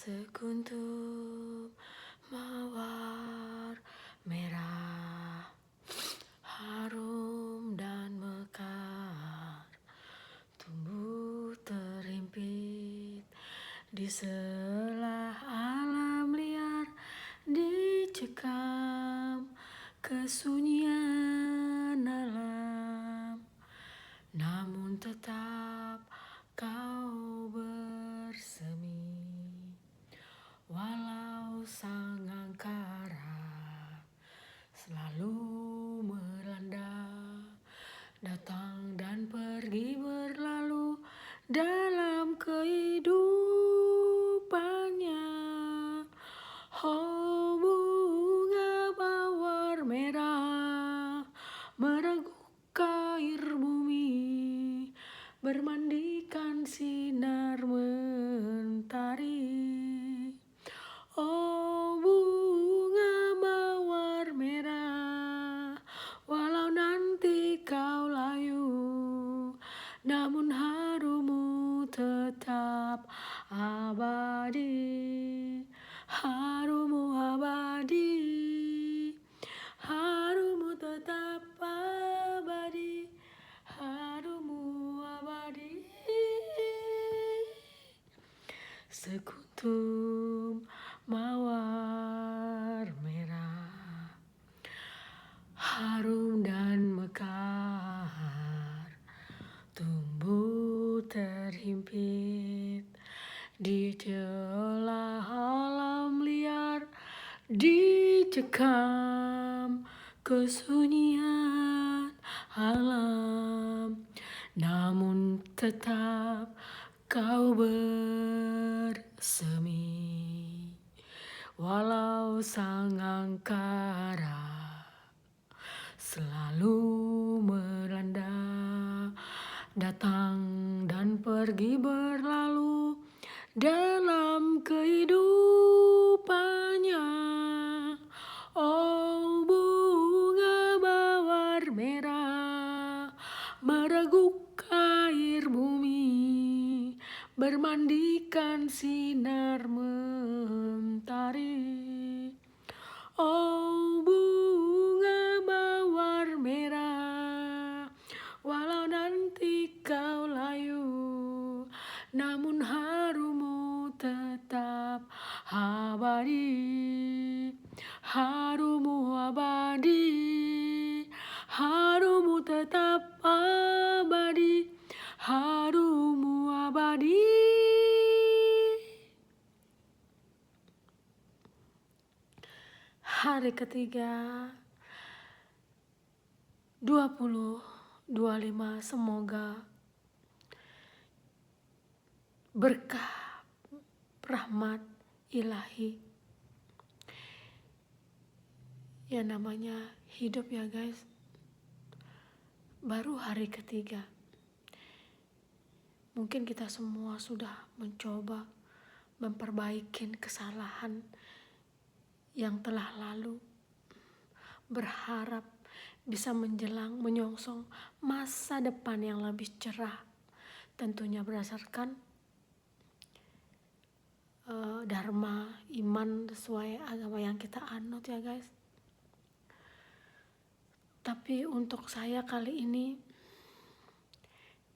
Sekuntum mawar merah, harum dan mekar, tumbuh terhimpit di sela alam liar, dicekam kesunyian alam, namun tetap kau bersemi. Walau sang angkara selalu melanda, datang dan pergi berlalu dalam kehidupannya. Oh, bunga mawar merah merengkuh air bumi, bermandikan sinar mentari. Oh, bunga mawar merah, walau nanti kau layu, namun harummu tetap abadi. Harummu abadi, harummu tetap abadi, harummu abadi. Sekuntum mawar merah, harum dan mekar, tumbuh terhimpit di celah alam liar, dicekam kesunyian alam, namun tetap kau bersemi. Walau sang angkara selalu melanda, datang dan pergi berlalu dalam kehidupannya. Oh, bunga mawar merah mereguk air bumi, bermandikan sinar mentari. Oh, bunga mawar merah, walau nanti kau layu, namun harummu tetap abadi. Harummu abadi, harummu tetap abadi, harummu abadi. Hari ketiga 2025, semoga berkah rahmat ilahi. Ya, namanya hidup ya guys, baru hari ketiga. Mungkin kita semua sudah mencoba memperbaiki kesalahan yang telah lalu, berharap bisa menjelang menyongsong masa depan yang lebih cerah, tentunya berdasarkan dharma, iman sesuai agama yang kita anut ya guys. Tapi untuk saya kali ini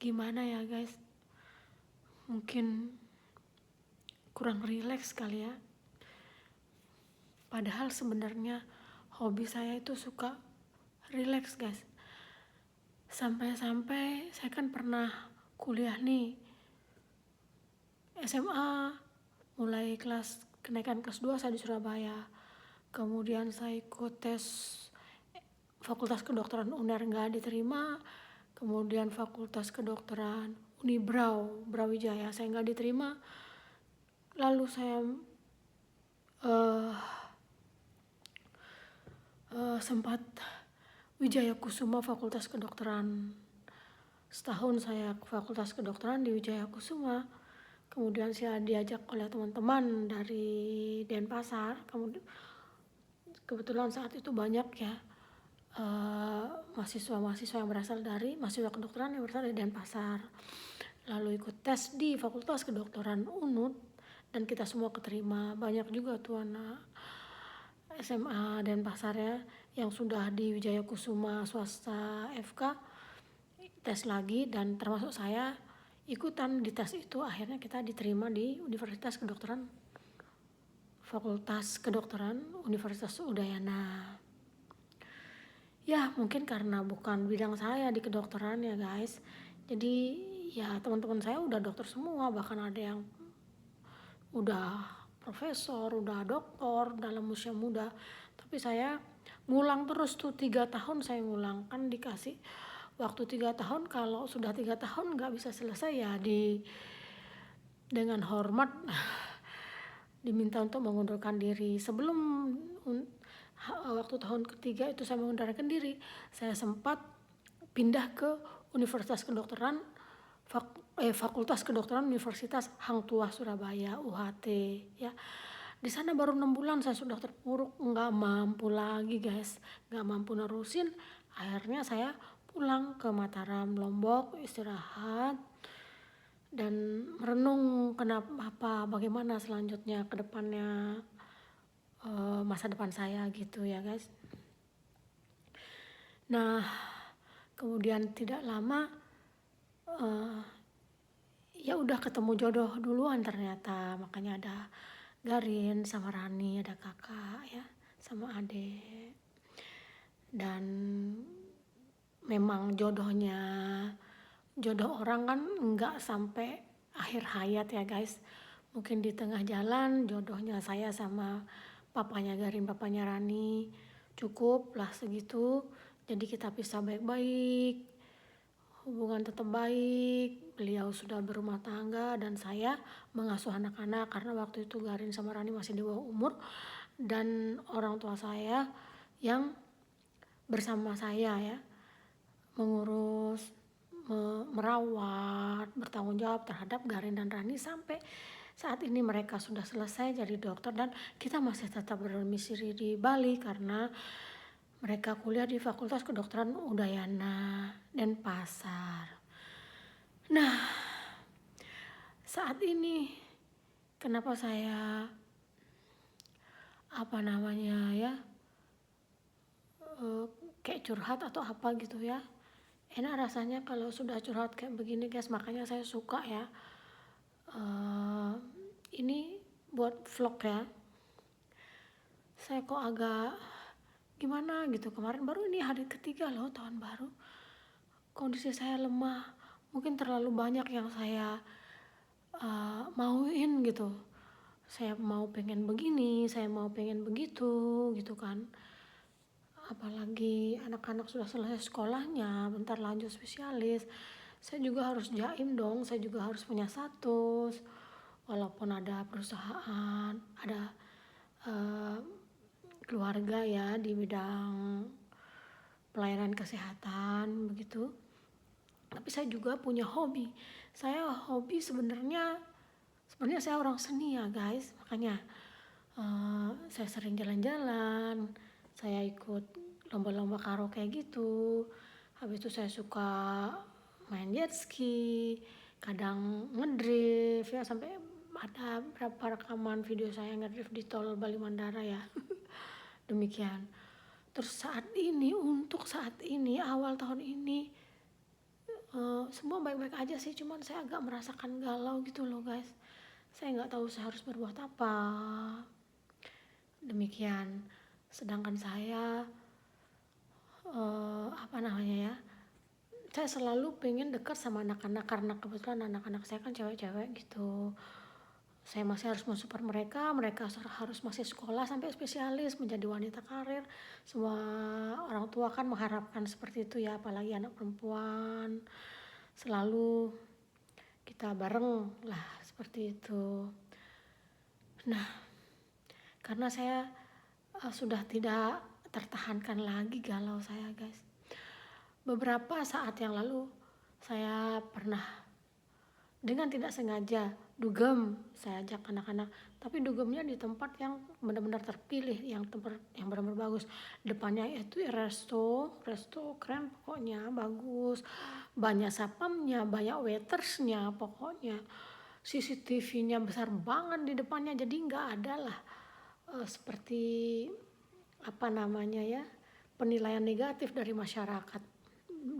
gimana ya guys, mungkin kurang rileks kali ya. Padahal sebenarnya hobi saya itu suka rileks guys. Sampai-sampai saya kan pernah kuliah nih SMA, mulai kenaikan kelas 2 saya di Surabaya. Kemudian saya ikut tes Fakultas Kedokteran UNER nggak diterima. Kemudian Fakultas Kedokteran Brawijaya saya nggak diterima. Lalu saya sempat Wijaya Kusuma Fakultas Kedokteran. Setahun saya Fakultas Kedokteran di Wijaya Kusuma. Kemudian saya diajak oleh teman-teman dari Denpasar. Kebetulan saat itu banyak ya mahasiswa-mahasiswa yang berasal dari mahasiswa kedokteran yang berasal dari Denpasar. Lalu ikut tes di Fakultas Kedokteran UNUD dan kita semua keterima. Banyak juga tuh anak SMA Denpasar ya yang sudah di Wijaya Kusuma swasta FK tes lagi, dan termasuk saya ikutan di tes itu. Akhirnya kita diterima di Universitas Kedokteran, Fakultas Kedokteran Universitas Udayana. Ya mungkin karena bukan bidang saya di kedokteran ya guys, jadi ya teman-teman saya udah dokter semua, bahkan ada yang udah profesor, udah doktor dalam usia muda. Tapi saya ngulang terus tuh 3 tahun saya ngulang, kan dikasih waktu 3 tahun, kalau sudah 3 tahun nggak bisa selesai ya dengan hormat diminta untuk mengundurkan diri. Sebelum waktu tahun ketiga itu saya mengundurkan diri, saya sempat pindah ke Universitas Kedokteran Fakultas Kedokteran Universitas Hang Tuah Surabaya UHT ya. Di sana baru 6 bulan saya sudah terpuruk, nggak mampu lagi guys, nggak mampu nerusin. Akhirnya saya pulang ke Mataram, Lombok, istirahat dan merenung bagaimana selanjutnya ke depannya, masa depan saya gitu ya guys. Nah kemudian tidak lama ya udah ketemu jodoh duluan ternyata, makanya ada Garin sama Rani, ada kakak ya sama adik. Dan memang jodoh orang kan nggak sampai akhir hayat ya guys, mungkin di tengah jalan jodohnya saya sama papanya Garin, papanya Rani cukup lah segitu, jadi kita pisah baik-baik, hubungan tetap baik. Beliau sudah berumah tangga dan saya mengasuh anak-anak, karena waktu itu Garin sama Rani masih di bawah umur, dan orang tua saya yang bersama saya ya mengurus, merawat, bertanggung jawab terhadap Garin dan Rani sampai saat ini mereka sudah selesai jadi dokter, dan kita masih tetap berdomisili di Bali karena mereka kuliah di Fakultas Kedokteran Udayana Denpasar. Nah saat ini kenapa saya kayak curhat atau apa gitu ya, enak rasanya kalau sudah curhat kayak begini guys, makanya saya suka ya ini buat vlog ya. Saya kok agak gimana gitu, kemarin baru ini hari ketiga loh tahun baru, kondisi saya lemah, mungkin terlalu banyak yang saya mauin gitu. Saya mau pengen begini, saya mau pengen begitu gitu kan. Apalagi anak-anak sudah selesai sekolahnya, bentar lanjut spesialis. Saya juga harus jaim dong, saya juga harus punya status. Walaupun ada perusahaan, ada keluarga ya di bidang pelayanan kesehatan begitu. Tapi saya juga punya hobi. Saya hobi sebenarnya saya orang seni ya guys, makanya saya sering jalan-jalan, saya ikut lomba-lomba karaoke gitu. Habis itu saya suka main jet ski, kadang ngedrift ya, sampai ada berapa rekaman video saya ngedrift di tol Bali Mandara ya. Demikian. Terus untuk saat ini awal tahun ini semua baik-baik aja sih, cuman saya agak merasakan galau gitu loh guys. Saya nggak tahu saya harus berbuat apa. Demikian. Sedangkan saya saya selalu pengen dekat sama anak-anak karena kebetulan anak-anak saya kan cewek-cewek gitu. Saya masih harus mensupport mereka harus masih sekolah sampai spesialis menjadi wanita karir. Semua orang tua kan mengharapkan seperti itu ya, apalagi anak perempuan. Selalu kita bareng lah seperti itu. Nah, karena saya sudah tidak tertahankan lagi galau saya guys. Beberapa saat yang lalu saya pernah dengan tidak sengaja dugem, saya ajak anak-anak, tapi dugemnya di tempat yang benar-benar terpilih, yang tempat yang benar-benar bagus. Depannya itu resto keren pokoknya, bagus, banyak satpamnya, banyak waitersnya pokoknya. CCTV-nya besar banget di depannya, jadi nggak ada lah seperti apa namanya ya, penilaian negatif dari masyarakat.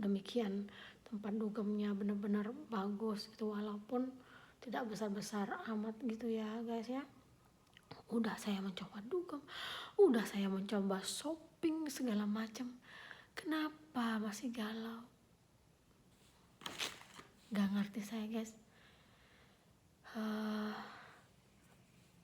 Demikian, tempat dugemnya benar-benar bagus itu, walaupun tidak besar-besar amat gitu ya guys ya. Udah saya mencoba dugem, udah saya mencoba shopping segala macam, kenapa masih galau? Gak ngerti saya guys.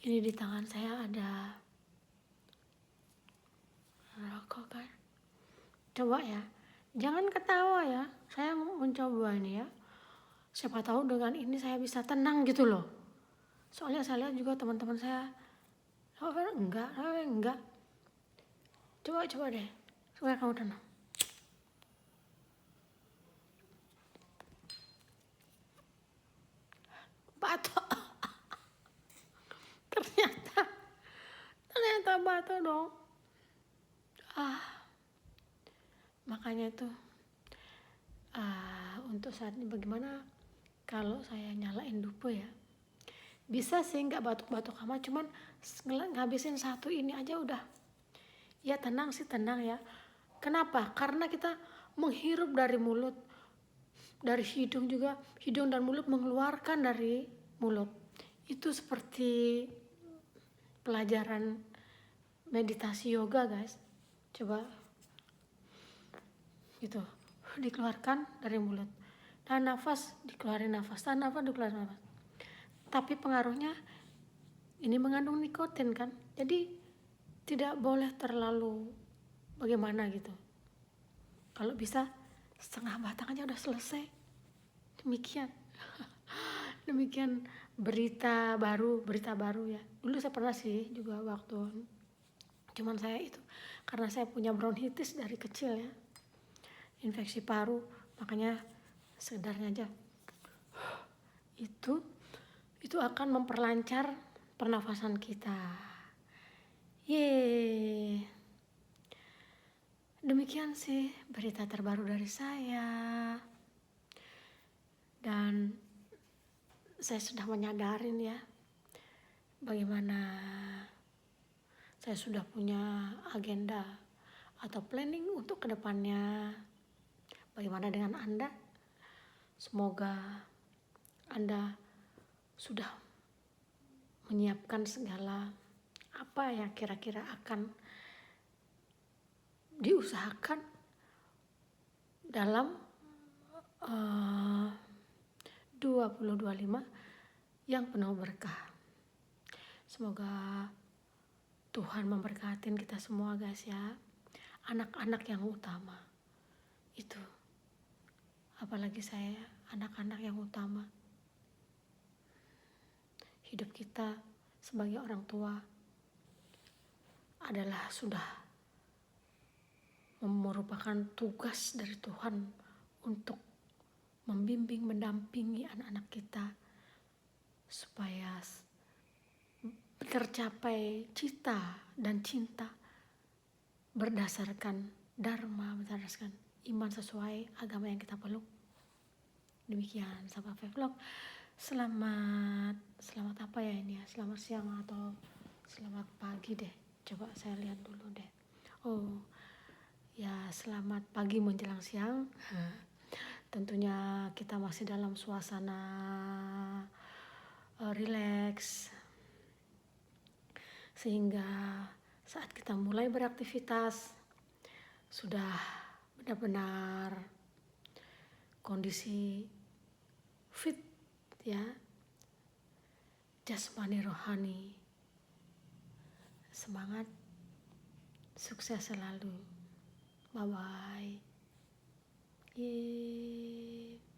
Ini di tangan saya ada rokok kan. Coba ya, jangan ketawa ya, saya mencoba ini ya. Siapa tahu dengan ini saya bisa tenang gitu loh. Soalnya saya lihat juga teman-teman saya, enggak. Coba deh, supaya kamu tenang. Batuk. ternyata batuk dong. Makanya itu untuk saat ini bagaimana kalau saya nyalain dupe ya, bisa sih nggak batuk-batuk amat, cuman ngabisin satu ini aja udah ya, tenang sih, tenang ya. Kenapa? Karena kita menghirup dari mulut, dari hidung juga, hidung dan mulut mengeluarkan dari mulut. Itu seperti pelajaran meditasi yoga guys. Coba gitu, dikeluarkan dari mulut, tahan nafas, dikeluarin nafas, tahan nafas, dikeluarin nafas. Tapi pengaruhnya ini mengandung nikotin kan, jadi tidak boleh terlalu bagaimana gitu. Kalau bisa setengah batang aja udah selesai. Demikian berita baru ya. Dulu saya pernah sih juga waktu, cuman saya itu karena saya punya bronkitis dari kecil ya, infeksi paru, makanya sekedarnya aja itu akan memperlancar pernafasan kita. Yeay. Demikian sih berita terbaru dari saya. Dan saya sudah menyadarin ya, bagaimana saya sudah punya agenda atau planning untuk kedepannya. Bagaimana dengan Anda? Semoga Anda sudah menyiapkan segala apa yang kira-kira akan diusahakan dalam 2025 yang penuh berkah. Semoga Tuhan memberkatin kita semua guys ya. Anak-anak yang utama itu, apalagi saya, anak-anak yang utama. Hidup kita sebagai orang tua adalah sudah merupakan tugas dari Tuhan untuk membimbing, mendampingi anak-anak kita supaya tercapai cita dan cinta berdasarkan dharma, berdasarkan iman sesuai agama yang kita peluk. Demikian sahabat vlog. Selamat apa ya ini ya? Selamat siang atau selamat pagi deh. Coba saya lihat dulu deh. Oh ya, selamat pagi menjelang siang. Tentunya kita masih dalam suasana rileks, sehingga saat kita mulai beraktivitas sudah benar-benar kondisi fit ya, jasmani rohani. Semangat, sukses selalu. Bye bye. Yeay.